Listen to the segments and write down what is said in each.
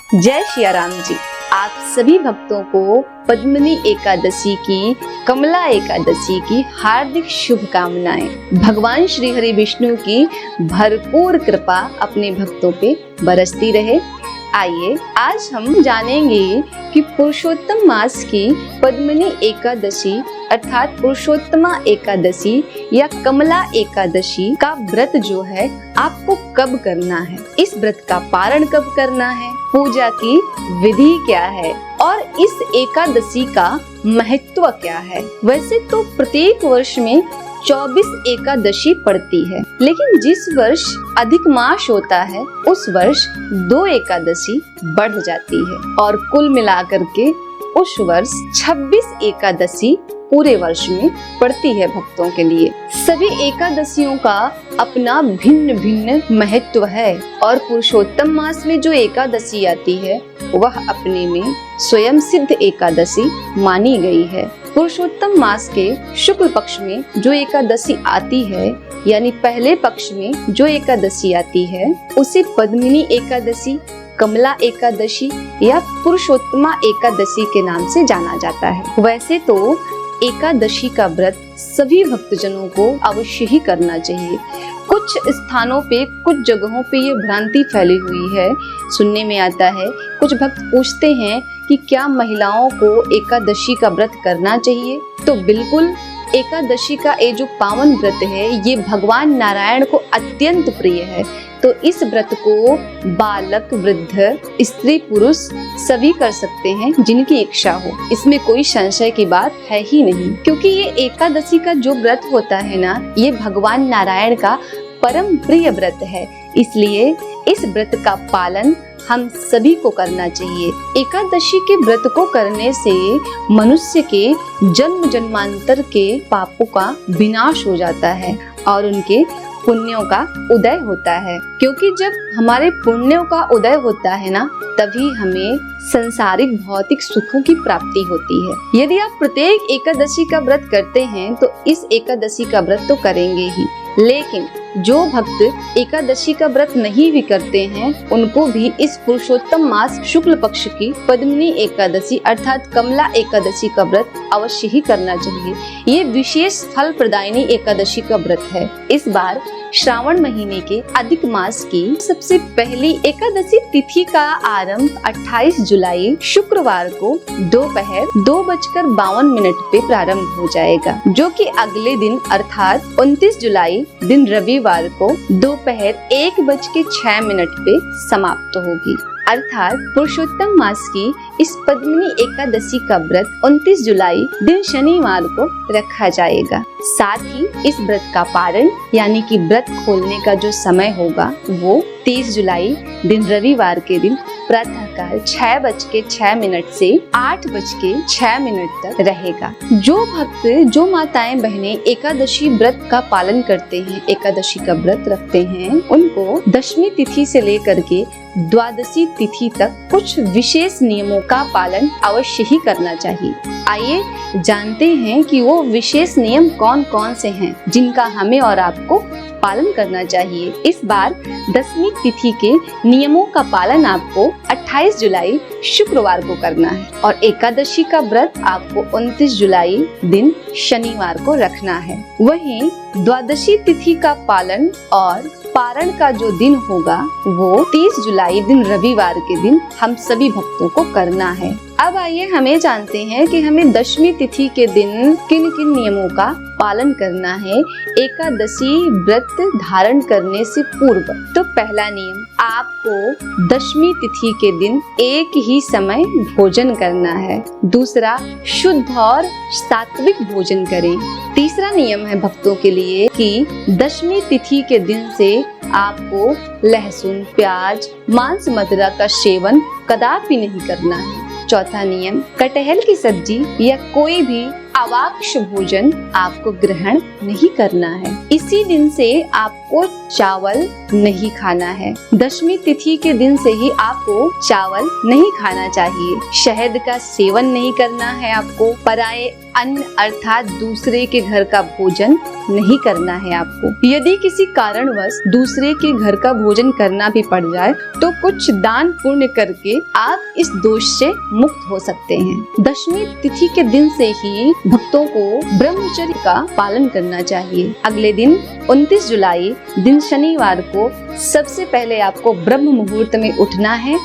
जय सिया राम जी। आप सभी भक्तों को पद्मिनी एकादशी की, कमला एकादशी की हार्दिक शुभकामनाएं। भगवान श्री हरि विष्णु की भरपूर कृपा अपने भक्तों पे बरसती रहे। आइए आज हम जानेंगे कि पुरुषोत्तम मास की पद्मिनी एकादशी अर्थात पुरुषोत्तमा एकादशी या कमला एकादशी का व्रत जो है आपको कब करना है, इस व्रत का पारण कब करना है, पूजा की विधि क्या है और इस एकादशी का महत्व क्या है। वैसे तो प्रत्येक वर्ष में 24 एकादशी पड़ती है, लेकिन जिस वर्ष अधिक मास होता है उस वर्ष 2 एकादशी बढ़ जाती है और कुल मिलाकर के उस वर्ष 26 एकादशी पूरे वर्ष में पड़ती है भक्तों के लिए। सभी एकादशियों का अपना भिन्न भिन्न महत्व है और पुरुषोत्तम मास में जो एकादशी आती है वह अपने में स्वयं सिद्ध एकादशी मानी गई है। पुरुषोत्तम मास के शुक्ल पक्ष में जो एकादशी आती है यानी पहले पक्ष में जो एकादशी आती है उसे पद्मिनी एकादशी, कमला एकादशी या पुरुषोत्तमा एकादशी के नाम से जाना जाता है। वैसे तो एकादशी का व्रत सभी भक्तजनों को अवश्य ही करना चाहिए। कुछ स्थानों पे, कुछ जगहों पे ये भ्रांति फैली हुई है। सुनने में आता है, कुछ भक्त पूछते हैं कि क्या महिलाओं को एकादशी का व्रत करना चाहिए। तो बिल्कुल, एकादशी का ये जो पावन व्रत है ये भगवान नारायण को अत्यंत प्रिय है। तो इस व्रत को बालक, वृद्ध, स्त्री, पुरुष सभी कर सकते हैं जिनकी इच्छा हो। इसमें कोई संशय की बात है ही नहीं, क्योंकि ये एकादशी का जो व्रत होता है ना, ये भगवान नारायण का परम प्रिय व्रत है। इसलिए इस व्रत का पालन हम सभी को करना चाहिए। एकादशी के व्रत को करने से मनुष्य के जन्म जन्मांतर के पापों का विनाश हो जाता है और उनके पुण्यों का उदय होता है, क्योंकि जब हमारे पुण्यों का उदय होता है ना, तभी हमें संसारिक भौतिक सुखों की प्राप्ति होती है। यदि आप प्रत्येक एकादशी का व्रत करते हैं तो इस एकादशी का व्रत तो करेंगे ही, लेकिन जो भक्त एकादशी का व्रत नहीं भी करते हैं उनको भी इस पुरुषोत्तम मास शुक्ल पक्ष की पद्मिनी एकादशी अर्थात कमला एकादशी का व्रत अवश्य ही करना चाहिए। ये विशेष फल प्रदायिनी एकादशी का व्रत है। इस बार श्रावण महीने के अधिक मास की सबसे पहली एकादशी तिथि का आरंभ 28 जुलाई शुक्रवार को दोपहर 2:52 पे प्रारंभ हो जाएगा, जो कि अगले दिन अर्थात 29 जुलाई दिन रविवार को दोपहर 1:06 पे समाप्त होगी। अर्थात पुरुषोत्तम मास की इस पद्मिनी एकादशी का व्रत 29 जुलाई दिन शनिवार को रखा जाएगा। साथ ही इस व्रत का पारण यानी कि व्रत खोलने का जो समय होगा वो 30 जुलाई दिन रविवार के दिन प्रातःकाल 6:06 से 8:06 तक रहेगा। जो भक्त, जो माताएं बहनें एकादशी व्रत का पालन करते हैं, एकादशी का व्रत रखते हैं, उनको दशमी तिथि से लेकर के द्वादशी तिथि तक कुछ विशेष नियमों का पालन अवश्य ही करना चाहिए। आइए जानते हैं कि वो विशेष नियम कौन कौन से हैं जिनका हमें और आपको पालन करना चाहिए। इस बार दशमी तिथि के नियमों का पालन आपको 28 जुलाई शुक्रवार को करना है और एकादशी का व्रत आपको 29 जुलाई दिन शनिवार को रखना है। वहीं द्वादशी तिथि का पालन और पारण का जो दिन होगा वो 30 जुलाई दिन रविवार के दिन हम सभी भक्तों को करना है। अब आइए हमें जानते हैं कि हमें दशमी तिथि के दिन किन किन नियमों का पालन करना है एकादशी व्रत धारण करने से पूर्व। तो पहला नियम, आपको दशमी तिथि के दिन एक ही समय भोजन करना है। दूसरा, शुद्ध और सात्विक भोजन करें। तीसरा नियम है भक्तों के लिए कि दशमी तिथि के दिन से आपको लहसुन, प्याज, मांस, मदिरा का सेवन कदापि नहीं करना है। चौथा नियम, कटहल की सब्जी या कोई भी अवाक्ष भोजन आपको ग्रहण नहीं करना है। इसी दिन से आपको चावल नहीं खाना है। दशमी तिथि के दिन से ही आपको चावल नहीं खाना चाहिए। शहद का सेवन नहीं करना है आपको। पराये अन्न अर्थात दूसरे के घर का भोजन नहीं करना है आपको। यदि किसी कारणवश दूसरे के घर का भोजन करना भी पड़ जाए तो कुछ दान पुण्य करके आप इस दोष से मुक्त हो सकते हैं। दशमी तिथि के दिन से ही भक्तों को ब्रह्मचर्य का पालन करना चाहिए। अगले दिन 29 जुलाई दिन शनिवार को सबसे पहले आपको ब्रह्म मुहूर्त में उठना है।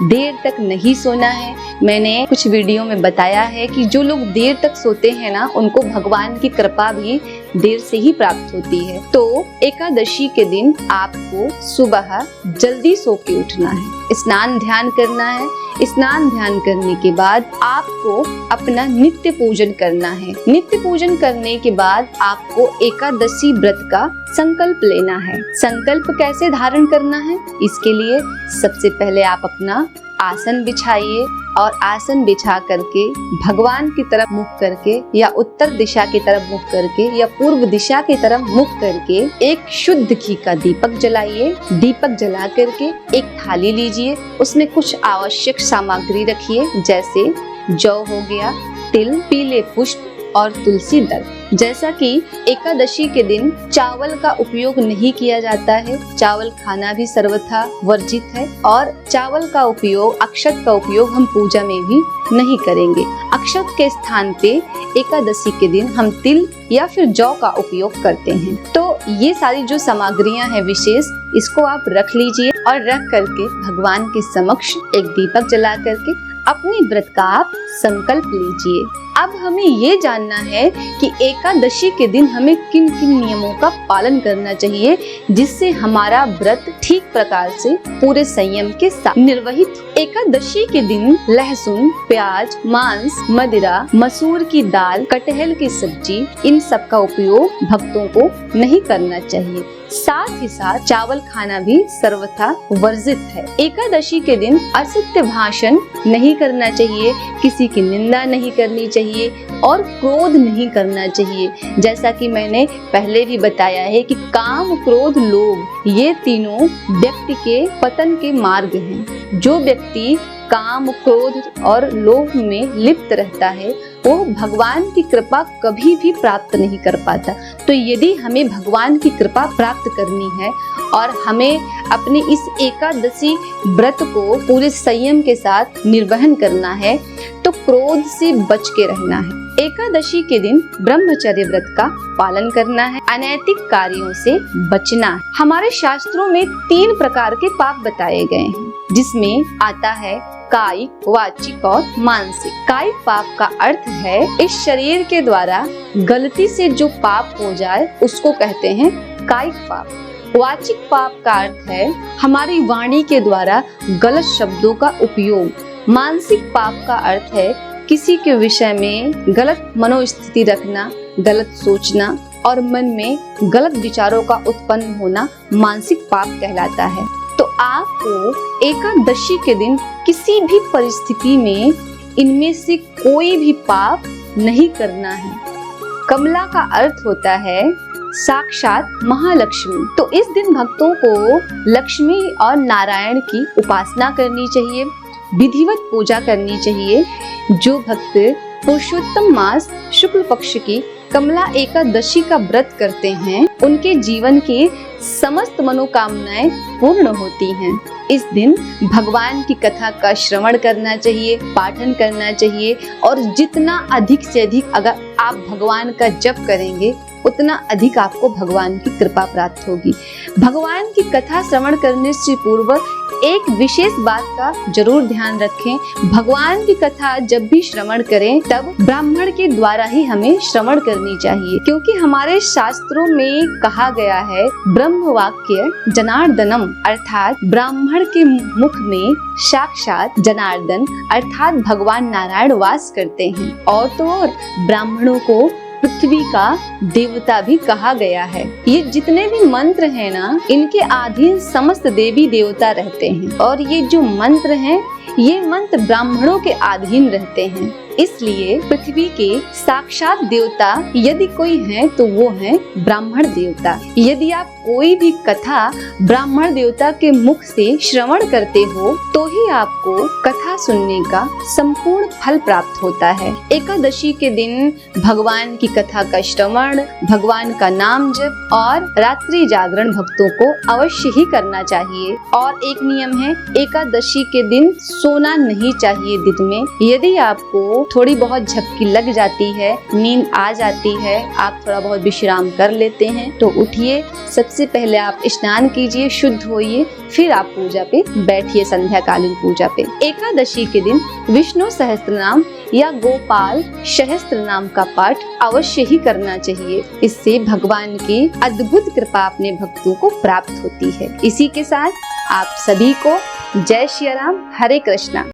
देर तक नहीं सोना है। मैंने कुछ वीडियो में बताया है कि जो लोग देर तक सोते हैं ना, उनको भगवान की कृपा भी देर से ही प्राप्त होती है। तो एकादशी के दिन आपको सुबह जल्दी सो के उठना है, स्नान ध्यान करना है। स्नान ध्यान करने के बाद आपको अपना नित्य पूजन करना है। नित्य पूजन करने के बाद आपको एकादशी व्रत का संकल्प लेना है। संकल्प कैसे धारण करना है, इसके लिए सबसे पहले आप अपना आसन बिछाइए और आसन बिछा करके भगवान की तरफ मुख करके या उत्तर दिशा की तरफ मुख करके या पूर्व दिशा की तरफ मुख करके एक शुद्ध घी का दीपक जलाइए। दीपक जला करके एक थाली लीजिए, उसमें कुछ आवश्यक सामग्री रखिए, जैसे जौ हो गया, तिल, पीले पुष्प और तुलसी दल। जैसा कि एकादशी के दिन चावल का उपयोग नहीं किया जाता है, चावल खाना भी सर्वथा वर्जित है और चावल का उपयोग, अक्षत का उपयोग हम पूजा में भी नहीं करेंगे। अक्षत के स्थान पे एकादशी के दिन हम तिल या फिर जौ का उपयोग करते हैं। तो ये सारी जो सामग्रियां हैं विशेष, इसको आप रख लीजिए और रख करके भगवान के समक्ष एक दीपक जला करके अपने व्रत का आप संकल्प लीजिए। अब हमें ये जानना है कि एकादशी के दिन हमें किन किन नियमों का पालन करना चाहिए जिससे हमारा व्रत ठीक प्रकार से पूरे संयम के साथ निर्वहित। एकादशी के दिन लहसुन, प्याज, मांस, मदिरा, मसूर की दाल, कटहल की सब्जी, इन सब का उपयोग भक्तों को नहीं करना चाहिए। साथ ही साथ चावल खाना भी सर्वथा वर्जित है। एकादशी के दिन असत्य भाषण नहीं करना चाहिए, किसी की निंदा नहीं करनी चाहिए और क्रोध नहीं करना चाहिए। जैसा कि मैंने पहले भी बताया है कि काम, क्रोध, लोभ ये तीनों व्यक्ति के पतन के मार्ग हैं। जो व्यक्ति काम, क्रोध और लोभ में लिप्त रहता है वो भगवान की कृपा कभी भी प्राप्त नहीं कर पाता। तो यदि हमें भगवान की कृपा प्राप्त करनी है और हमें अपने इस एकादशी व्रत को पूरे संयम के साथ निर्वहन करना है तो क्रोध से बच के रहना है। एकादशी के दिन ब्रह्मचर्य व्रत का पालन करना है, अनैतिक कार्यों से बचना है। हमारे शास्त्रों में 3 प्रकार के पाप बताए गए हैं, जिसमें आता है कायिक, वाचिक और मानसिक। कायिक पाप का अर्थ है इस शरीर के द्वारा गलती से जो पाप हो जाए उसको कहते हैं कायिक पाप। वाचिक पाप का अर्थ है हमारी वाणी के द्वारा गलत शब्दों का उपयोग। मानसिक पाप का अर्थ है किसी के विषय में गलत मनोस्थिति रखना, गलत सोचना और मन में गलत विचारों का उत्पन्न होना मानसिक पाप कहलाता है। तो आपको एकादशी के दिन किसी भी परिस्थिति में इनमें से कोई भी पाप नहीं करना है। कमला का अर्थ होता है साक्षात महालक्ष्मी। तो इस दिन भक्तों को लक्ष्मी और नारायण की उपासना करनी चाहिए, विधिवत पूजा करनी चाहिए। जो भक्त पुरुषोत्तम मास शुक्ल पक्ष की कमला एकादशी का व्रत करते हैं उनके जीवन की समस्त मनोकामनाएं पूर्ण होती हैं। इस दिन भगवान की कथा का श्रवण करना चाहिए, पाठन करना चाहिए और जितना अधिक से अधिक अगर आप भगवान का जप करेंगे उतना अधिक आपको भगवान की कृपा प्राप्त होगी। भगवान की कथा श्रवण करने से पूर्व एक विशेष बात का जरूर ध्यान रखें, भगवान की कथा जब भी श्रवण करें तब ब्राह्मण के द्वारा ही हमें श्रवण करनी चाहिए, क्योंकि हमारे शास्त्रों में कहा गया है ब्रह्म वाक्य जनार्दनम, अर्थात ब्राह्मण के मुख में साक्षात जनार्दन अर्थात भगवान नारायण वास करते हैं। और तो और ब्राह्मणों को पृथ्वी का देवता भी कहा गया है। ये जितने भी मंत्र हैं ना, इनके अधीन समस्त देवी देवता रहते हैं और ये जो मंत्र हैं ये मंत्र ब्राह्मणों के अधीन रहते हैं। इसलिए पृथ्वी के साक्षात देवता यदि कोई है तो वो है ब्राह्मण देवता। यदि आप कोई भी कथा ब्राह्मण देवता के मुख से श्रवण करते हो तो ही आपको कथा सुनने का संपूर्ण फल प्राप्त होता है। एकादशी के दिन भगवान की कथा का श्रवण, भगवान का नाम जप और रात्रि जागरण भक्तों को अवश्य ही करना चाहिए। और एक नियम है, एकादशी के दिन सोना नहीं चाहिए दिन में। यदि आपको थोड़ी बहुत झपकी लग जाती है, नींद आ जाती है, आप थोड़ा बहुत विश्राम कर लेते हैं तो उठिए, सबसे पहले आप स्नान कीजिए, शुद्ध होइए, फिर आप पूजा पे बैठिए, संध्याकालीन पूजा पे। एकादशी के दिन विष्णु सहस्त्रनाम या गोपाल सहस्त्र नाम का पाठ अवश्य ही करना चाहिए। इससे भगवान की अद्भुत कृपा अपने भक्तों को प्राप्त होती है। इसी के साथ आप सभी को जय श्री राम, हरे कृष्णा।